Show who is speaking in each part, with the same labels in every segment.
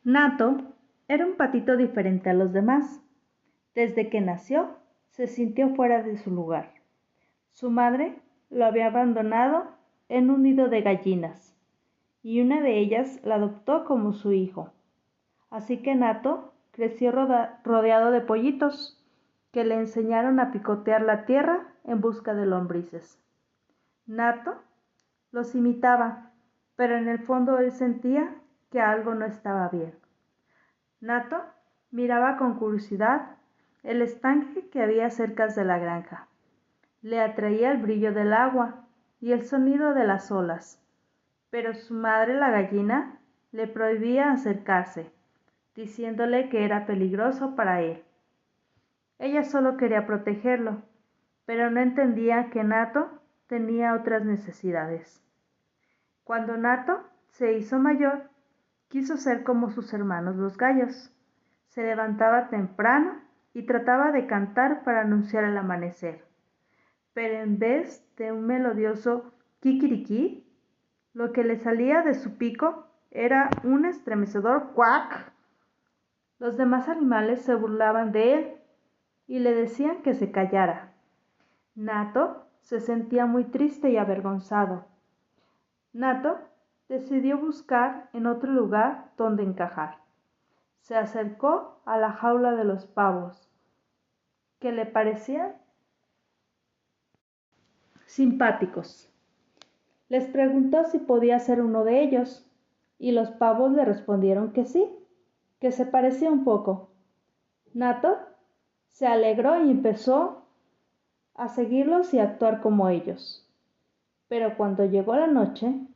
Speaker 1: Nato era un patito diferente a los demás. Desde que nació, se sintió fuera de su lugar. Su madre lo había abandonado en un nido de gallinas y una de ellas la adoptó como su hijo. Así que Nato creció rodeado de pollitos que le enseñaron a picotear la tierra en busca de lombrices. Nato los imitaba, pero en el fondo él sentía que algo no estaba bien. Nato miraba con curiosidad el estanque que había cerca de la granja. Le atraía el brillo del agua y el sonido de las olas, pero su madre, la gallina, le prohibía acercarse, diciéndole que era peligroso para él. Ella solo quería protegerlo, pero no entendía que Nato tenía otras necesidades. Cuando Nato se hizo mayor, quiso ser como sus hermanos los gallos. Se levantaba temprano y trataba de cantar para anunciar el amanecer. Pero en vez de un melodioso kikiriki, lo que le salía de su pico era un estremecedor cuac. Los demás animales se burlaban de él y le decían que se callara. Nato se sentía muy triste y avergonzado. Nato decidió buscar en otro lugar donde encajar. Se acercó a la jaula de los pavos, que le parecían simpáticos. Les preguntó si podía ser uno de ellos, y los pavos le respondieron que sí, que se parecía un poco. Nato se alegró y empezó a seguirlos y a actuar como ellos. Pero cuando llegó la noche,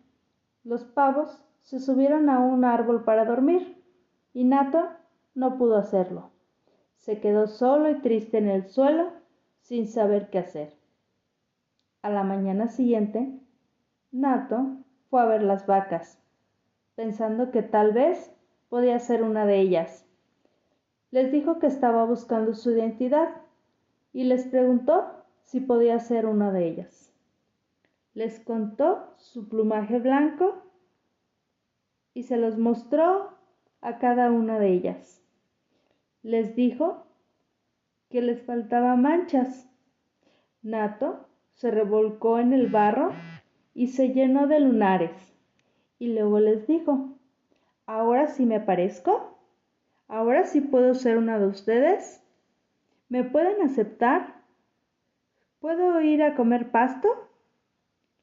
Speaker 1: los pavos se subieron a un árbol para dormir, y Nato no pudo hacerlo. Se quedó solo y triste en el suelo, sin saber qué hacer. A la mañana siguiente, Nato fue a ver las vacas, pensando que tal vez podía ser una de ellas. Les dijo que estaba buscando su identidad y les preguntó si podía ser una de ellas. Les contó su plumaje blanco y se los mostró a cada una de ellas. Les dijo que les faltaban manchas. Nato se revolcó en el barro y se llenó de lunares. Y luego les dijo: ¿ahora sí me parezco? ¿Ahora sí puedo ser una de ustedes? ¿Me pueden aceptar? ¿Puedo ir a comer pasto?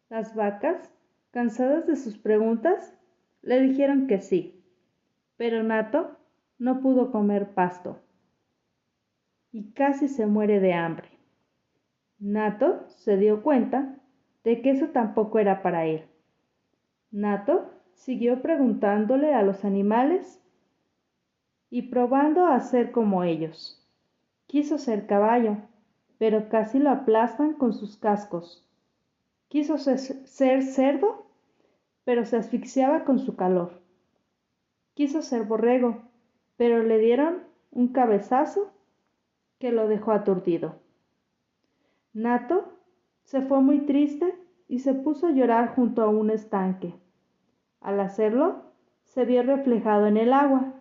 Speaker 1: Las vacas, cansadas de sus preguntas, le dijeron que sí, pero Nato no pudo comer pasto y casi se muere de hambre. Nato se dio cuenta de que eso tampoco era para él. Nato siguió preguntándole a los animales y probando a ser como ellos. Quiso ser caballo, pero casi lo aplastan con sus cascos. Quiso ser cerdo, pero se asfixiaba con su calor. Quiso ser borrego, pero le dieron un cabezazo que lo dejó aturdido. Nato se fue muy triste y se puso a llorar junto a un estanque. Al hacerlo, se vio reflejado en el agua.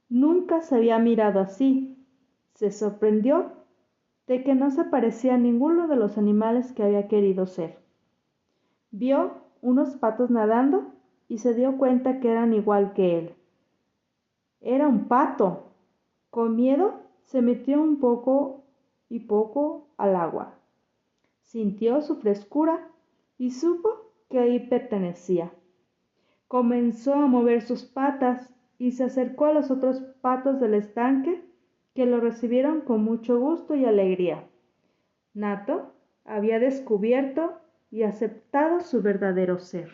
Speaker 1: Nunca se había mirado así. Se sorprendió de que no se parecía a ninguno de los animales que había querido ser. Vio unos patos nadando y se dio cuenta que eran igual que él. Era un pato. Con miedo se metió un poco al agua. Sintió su frescura y supo que ahí pertenecía. Comenzó a mover sus patas y se acercó a los otros patos del estanque, que lo recibieron con mucho gusto y alegría. Nato había descubierto y aceptado su verdadero ser.